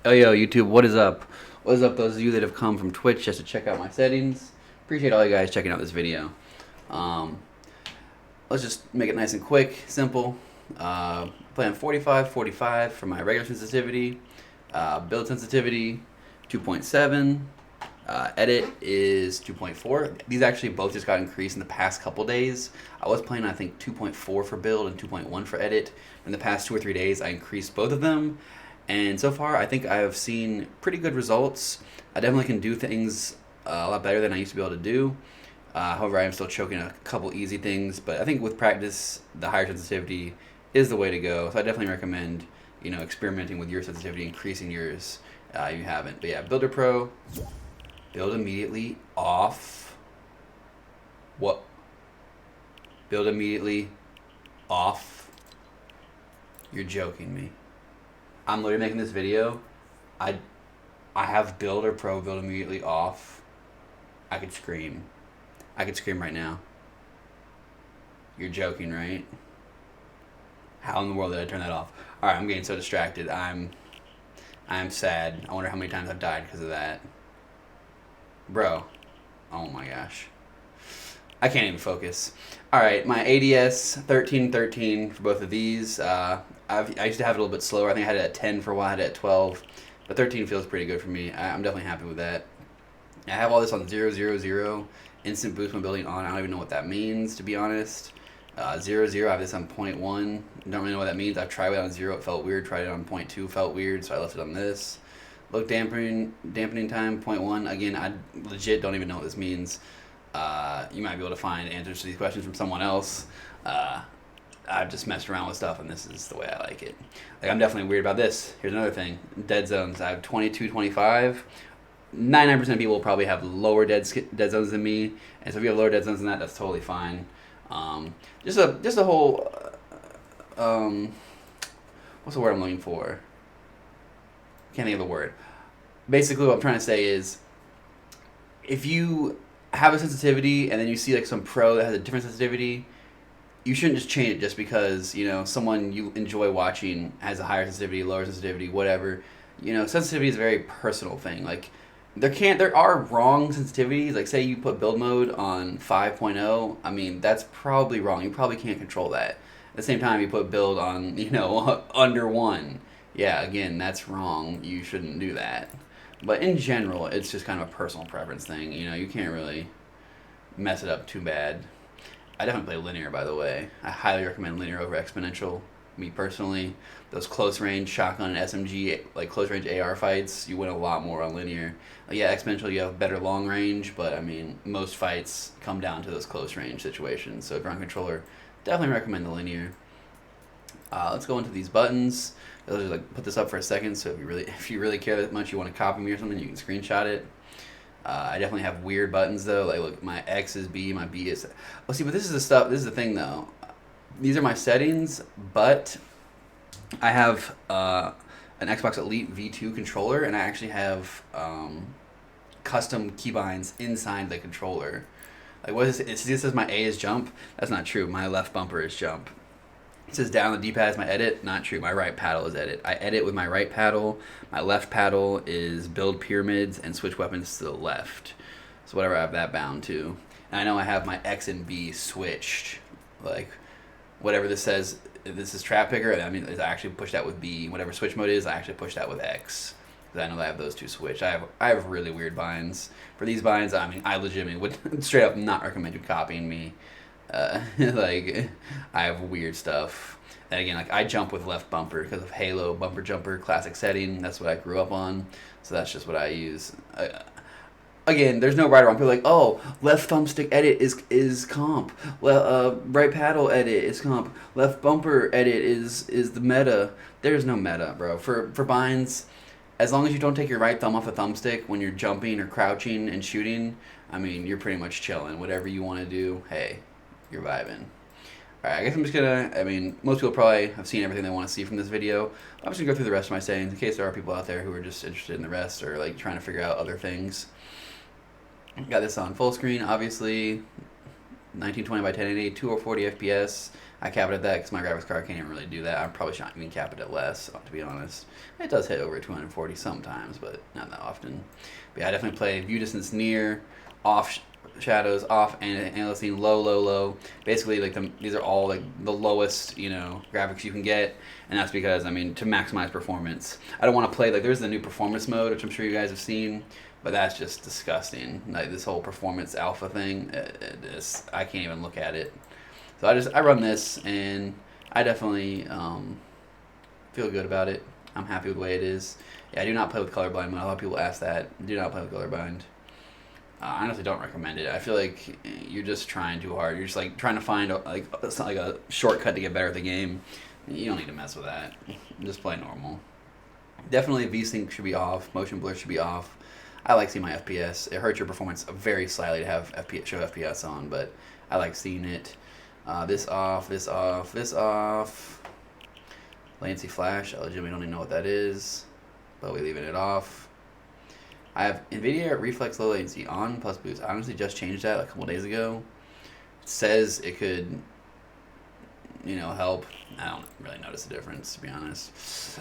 Oh yo, YouTube, what is up? What is up, those of you that have come from Twitch just to check out my settings? Appreciate all you guys checking out this video. Um, let's just make it nice and quick, simple. Playing 45, 45 for my regular sensitivity. Build sensitivity, 2.7. Edit is 2.4. These actually both just got increased in the past couple days. I was playing, I think, 2.4 for build and 2.1 for edit. In the past 2 or 3 days, I increased both of them. And so far, I think I have seen pretty good results. I definitely can do things a lot better than I used to be able to do. However, I am still choking a couple easy things. But I think with practice, the higher sensitivity is the way to go. So I definitely recommend, experimenting with your sensitivity, increasing yours if you haven't. But yeah, Builder Pro, build immediately off. What? Build immediately off. You're joking me. I'm literally making this video. I have Builder Pro build immediately off. I could scream. I could scream right now. You're joking, right? How in the world did I turn that off? Alright, I'm getting so distracted. I'm sad. I wonder how many times I've died because of that. Bro. Oh my gosh. I can't even focus. Alright, my ADS 1313 for both of these. I used to have it a little bit slower. I think I had it at 10 for a while. I had it at 12. But 13 feels pretty good for me. I'm definitely happy with that. I have all this on 000. Instant boost mobility on. I don't even know what that means, to be honest. 0, 0, I have this on 0.1. Don't really know what that means. I've tried it on 0. It felt weird. Tried it on 0.2. Felt weird, so I left it on this. Look dampening time, 0.1. Again, I legit don't even know what this means. You might be able to find answers to these questions from someone else. I've just messed around with stuff, and this is the way I like it. Like, I'm definitely weird about this. Here's another thing. Dead zones. I have 22, 25. 99% of people will probably have lower dead zones than me. And so if you have lower dead zones than that, that's totally fine. Just a whole... what's the word I'm looking for? Can't think of the word. Basically, what I'm trying to say is, if you have a sensitivity and then you see like some pro that has a different sensitivity, you shouldn't just change it just because someone you enjoy watching has a higher sensitivity, lower sensitivity, whatever. Sensitivity is a very personal thing. Like there are wrong sensitivities. Like say you put build mode on 5.0. I mean that's probably wrong. You probably can't control that. At the same time, you put build on under 1. Yeah, again, that's wrong. You shouldn't do that. But in general, it's just kind of a personal preference thing. You can't really mess it up too bad. I definitely play linear, by the way. I highly recommend linear over exponential. Me personally, those close range shotgun and SMG, like close range AR fights, you win a lot more on linear. Yeah, exponential, you have better long range, but I mean, most fights come down to those close range situations. So if you're on controller, definitely recommend the linear. Let's go into these buttons. I'll just put this up for a second. So if you really care that much, you want to copy me or something, you can screenshot it. I definitely have weird buttons though. Like look, my X is B, my B is. Oh, see, but this is the stuff. This is the thing though. These are my settings, but I have an Xbox Elite V2 controller, and I actually have custom keybinds inside the controller. Like what is it? It says my A is jump. That's not true. My left bumper is jump. It says down the D-pad is my edit. Not true. My right paddle is edit. I edit with my right paddle. My left paddle is build pyramids and switch weapons to the left. So whatever I have that bound to. And I know I have my X and B switched. Like whatever this says, if this is trap picker, I mean, I actually push that with B. Whatever switch mode is, I actually push that with X. Because I know I have those two switched. I have really weird binds. For these binds, I mean, I legitimately would straight up not recommend you copying me. Like I have weird stuff. And again, like I jump with left bumper because of Halo bumper jumper classic setting. That's what I grew up on, so that's just what I use. Again, there's no right or wrong. People are like, oh, left thumbstick edit is comp. Well, right paddle edit is comp. Left bumper edit is the meta. There's no meta, bro. For binds, as long as you don't take your right thumb off the thumbstick when you're jumping or crouching and shooting, I mean, you're pretty much chilling. Whatever you want to do, hey, you're vibing. Alright, I guess I'm just gonna, most people probably have seen everything they want to see from this video. I'm just gonna go through the rest of my settings in case there are people out there who are just interested in the rest or like trying to figure out other things. Got this on full screen, obviously. 1920 by 1080, 240 FPS. I cap it at that because my graphics card can't even really do that. I probably shouldn't even cap it at less, to be honest. It does hit over 240 sometimes, but not that often. But yeah, I definitely play view distance near, off shadows, off analyzing, low, low, low. Basically, like these are all like the lowest, graphics you can get, and that's because, I mean, to maximize performance. I don't want to play, like, there's the new performance mode, which I'm sure you guys have seen, but that's just disgusting. Like, this whole performance alpha thing, I can't even look at it. So I run this, and I definitely feel good about it. I'm happy with the way it is. Yeah, I do not play with colorblind mode. A lot of people ask that. Do not play with colorblind. I honestly don't recommend it. I feel like you're just trying too hard. You're just like trying to find it's not like a shortcut to get better at the game. You don't need to mess with that. Just play normal. Definitely VSync should be off. Motion blur should be off. I like seeing my FPS. It hurts your performance very slightly to have show FPS on, but I like seeing it. This off, this off, this off. Latency flash. I legitimately don't even know what that is, but we're leaving it off. I have NVIDIA Reflex Low Latency on plus boost. I honestly just changed that like a couple days ago. It says it could, help. I don't really notice the difference, to be honest.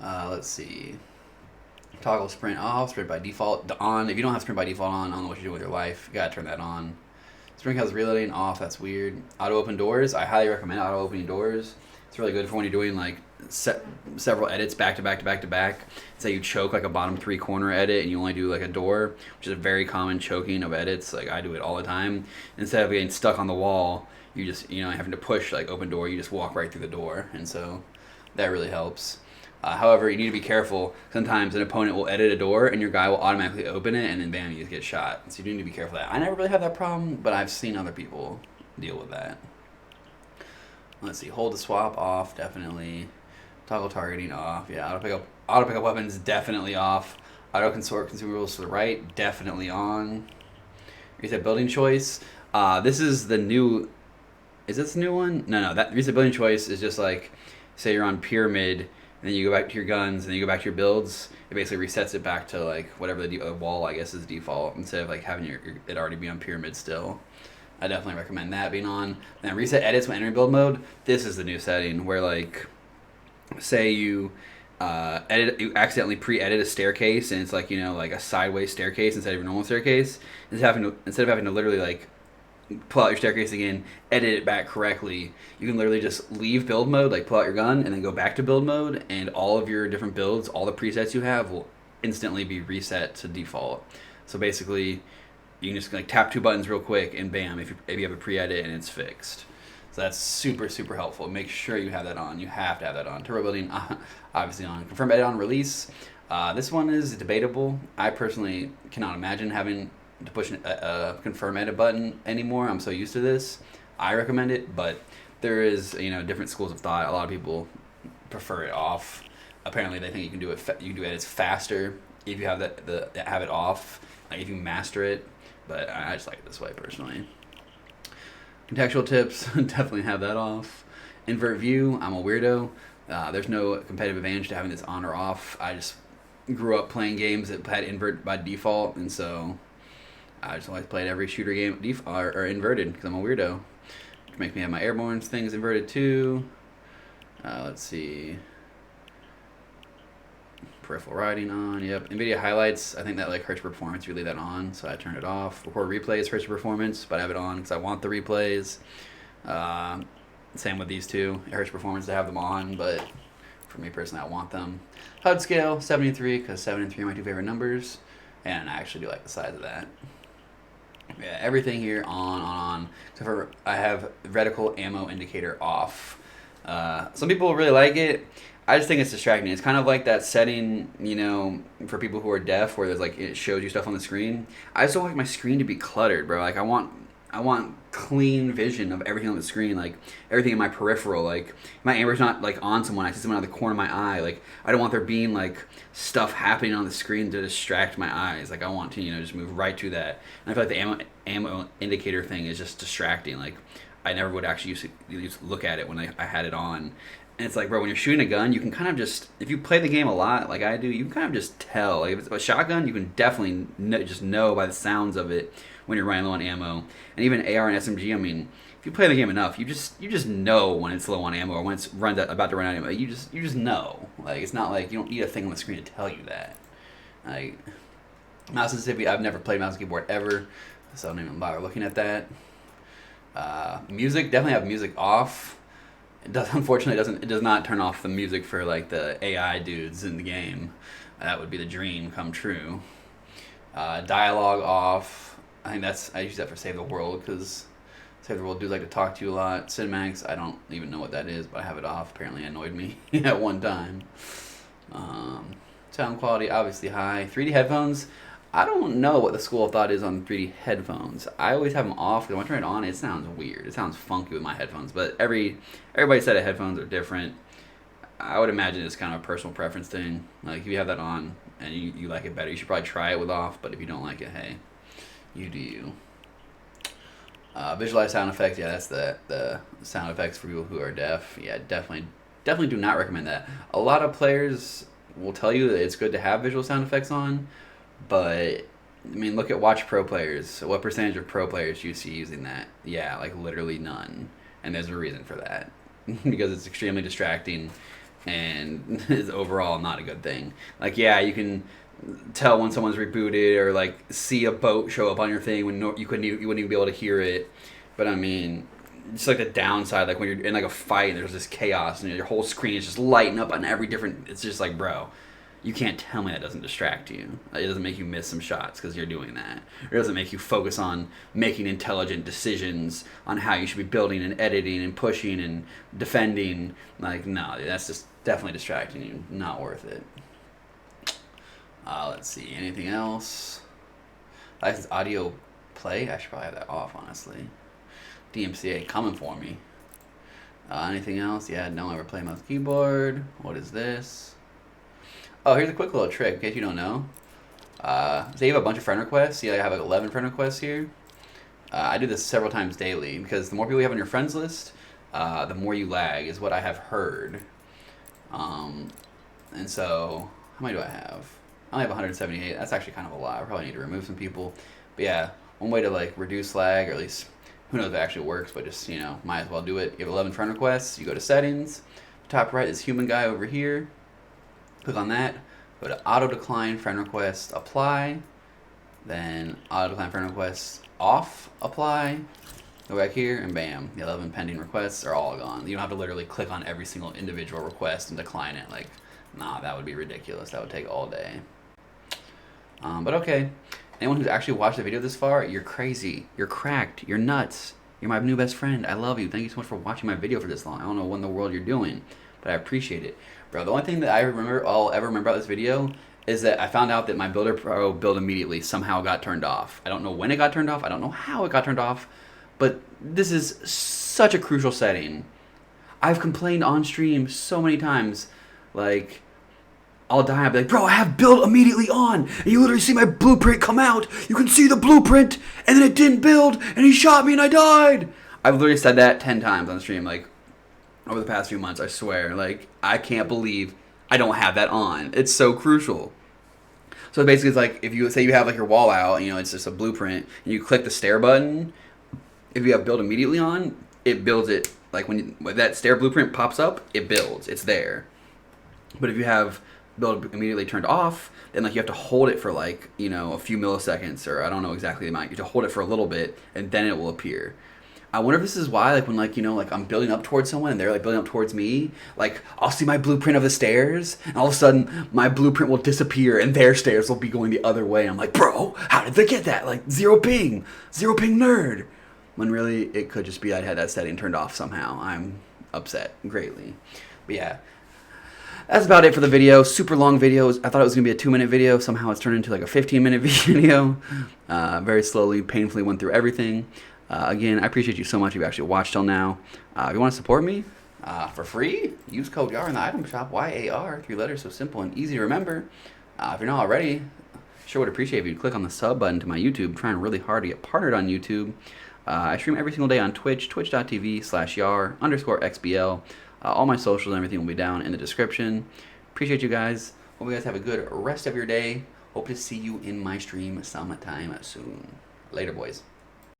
Let's see. Toggle sprint off, sprint by default on. If you don't have sprint by default on, I don't know what you're doing with your life. You gotta turn that on. Sprint has reloading off. That's weird. Auto open doors. I highly recommend auto opening doors. It's really good for when you're doing like several edits back to back to back to back. Say you choke like a bottom 3 corner edit and you only do like a door, which is a very common choking of edits. Like, I do it all the time. Instead of getting stuck on the wall, you just having to push like open door, you just walk right through the door, and so that really helps. However, you need to be careful. Sometimes an opponent will edit a door and your guy will automatically open it, and then bam, you just get shot. So you do need to be careful of that. I never really have that problem, but I've seen other people deal with that. Let's see. Hold the swap off, definitely. Toggle targeting off. Yeah, auto pickup weapons definitely off. Auto consort consumables to the right, definitely on. Reset building choice. This is the new. Is this the new one? No. That reset building choice is just like, say you're on pyramid, and then you go back to your guns, and then you go back to your builds. It basically resets it back to like whatever the wall, I guess, is default, instead of like having it already be on pyramid still. I definitely recommend that being on. Then reset edits when entering build mode. This is the new setting where, like, say you you accidentally pre-edit a staircase, and it's like like a sideways staircase instead of a normal staircase. Instead of having to literally like pull out your staircase again, edit it back correctly, you can literally just leave build mode, like pull out your gun, and then go back to build mode, and all of your different builds, all the presets you have, will instantly be reset to default. So basically, you can just like tap 2 buttons real quick, and bam, if you have a pre-edit, and it's fixed. So that's super, super helpful. Make sure you have that on. You have to have that on. Turbo building, obviously on. Confirm edit on release. This one is debatable. I personally cannot imagine having to push a confirm edit button anymore. I'm so used to this. I recommend it, but there is different schools of thought. A lot of people prefer it off. Apparently, they think you can do it. You can do edits faster if you have have it off. Like if you master it. But I just like it this way personally. Contextual tips, definitely have that off. Invert view, I'm a weirdo. There's no competitive advantage to having this on or off. I just grew up playing games that had invert by default, and so I just always played every shooter game or inverted because I'm a weirdo. Which makes me have my airborne things inverted too. Let's see. Peripheral riding on, yep. NVIDIA highlights, I think that like hurts your performance. You leave that on, so I turned it off. Record replays hurts your performance, but I have it on because I want the replays. Same with these two. It hurts your performance to have them on, but for me personally, I want them. HUD scale 73 because 7 and 3 are my 2 favorite numbers, and I actually do like the size of that. Yeah, everything here on. Except for I have reticle ammo indicator off. Some people really like it. I just think it's distracting. It's kind of like that setting, for people who are deaf, where there's like it shows you stuff on the screen. I just don't like my screen to be cluttered, bro. Like I want clean vision of everything on the screen, like everything in my peripheral. Like my amber's not like on someone. I see someone out of the corner of my eye. Like I don't want there being like stuff happening on the screen to distract my eyes. Like I want to just move right to that. And I feel like the ammo indicator thing is just distracting. Like I never would actually used to look at it when I had it on. And it's like, bro, when you're shooting a gun, you can kind of just, if you play the game a lot, like I do, you can kind of just tell. Like if it's a shotgun, you can definitely just know by the sounds of it when you're running low on ammo. And even AR and SMG, I mean, if you play the game enough, you just know when it's low on ammo or when it's about to run out of ammo. You just know. Like it's not like you don't need a thing on the screen to tell you that. Like mouse sensitivity, I've never played mouse and keyboard ever, so I don't even bother looking at that. Music, definitely have music off. Unfortunately, it does not turn off the music for like the AI dudes in the game. That would be the dream come true. Dialogue off. I use that for Save the World because Save the World dudes like to talk to you a lot. Cinematics, I don't even know what that is, but I have it off. Apparently, it annoyed me at one time. Sound quality obviously high. 3D headphones. I don't know what the school of thought is on 3D headphones. I always have them off because when I turn it on, it sounds weird. It sounds funky with my headphones. But everybody's set of headphones are different. I would imagine it's kind of a personal preference thing. Like if you have that on and you like it better, you should probably try it with off. But if you don't like it, hey, you do you. Visualize sound effects. Yeah, that's the sound effects for people who are deaf. Yeah, definitely do not recommend that. A lot of players will tell you that it's good to have visual sound effects on. But, I mean, look at watch pro players. What percentage of pro players do you see using that? Yeah, like literally none. And there's a reason for that. Because it's extremely distracting and is overall not a good thing. Like, yeah, you can tell when someone's rebooted or, like, see a boat show up on your thing when you wouldn't even be able to hear it. But, I mean, it's like the downside, like when you're in, like, a fight and there's this chaos and your whole screen is just lighting up on every different... It's just like, bro... You can't tell me that doesn't distract you. It doesn't make you miss some shots because you're doing that. Or it doesn't make you focus on making intelligent decisions on how you should be building and editing and pushing and defending. Like, no, that's just definitely distracting you. Not worth it. Let's see. Anything else? License audio play? I should probably have that off, honestly. DMCA coming for me. Anything else? Yeah, don't ever play mouse keyboard. What is this? Oh, here's a quick little trick in case you don't know. Say you have a bunch of friend requests. See, I have like 11 friend requests here. I do this several times daily because the more people you have on your friends list, the more you lag is what I have heard. And so, how many do I have? I only have 178. That's actually kind of a lot. I probably need to remove some people. But yeah, one way to like reduce lag, or at least who knows if it actually works, but just, might as well do it. You have 11 friend requests. You go to settings. Top right, this human guy over here. Click on that, go to auto decline friend request, apply, then auto decline friend request off, apply, go back here, and bam, the 11 pending requests are all gone. You don't have to literally click on every single individual request and decline it. Like, nah, that would be ridiculous. That would take all day. But okay, anyone who's actually watched the video this far, you're crazy, you're cracked, you're nuts, you're my new best friend. I love you. Thank you so much for watching my video for this long. I don't know what in the world you're doing, but I appreciate it. Bro, the only thing that I'll ever remember about this video is that I found out that my Builder Pro build immediately somehow got turned off. I don't know when it got turned off. I don't know how it got turned off. But this is such a crucial setting. I've complained on stream so many times. Like, I'll die. I'll be like, bro, I have build immediately on. And you literally see my blueprint come out. You can see the blueprint. And then it didn't build. And he shot me and I died. I've literally said that 10 times on stream. Like, over the past few months, I swear. Like, I can't believe I don't have that on. It's so crucial. So basically, it's like if you say you have like your wall out, it's just a blueprint, and you click the stair button. If you have build immediately on, it builds it. Like when that stair blueprint pops up, it builds. It's there. But if you have build immediately turned off, then like you have to hold it for like a few milliseconds, or I don't know exactly the amount. You have to hold it for a little bit, and then it will appear. I wonder if this is why, like, when, like, like, I'm building up towards someone and they're, like, building up towards me, like, I'll see my blueprint of the stairs, and all of a sudden, my blueprint will disappear, and their stairs will be going the other way. I'm like, bro, how did they get that? Like, zero ping nerd. When really, it could just be I had that setting turned off somehow. I'm upset greatly. But, yeah. That's about it for the video. Super long videos. I thought it was going to be a 2-minute video. Somehow it's turned into, like, a 15-minute video. Very slowly, painfully went through everything. Again, I appreciate you so much if you actually watched till now. If you want to support me for free, use code YAR in the item shop, YAR, 3 letters, so simple and easy to remember. If you're not already, sure would appreciate if you'd click on the sub button to my YouTube. I'm trying really hard to get partnered on YouTube. I stream every single day on Twitch, twitch.tv/YAR_XBL. All my socials and everything will be down in the description. Appreciate you guys. Hope you guys have a good rest of your day. Hope to see you in my stream sometime soon. Later, boys.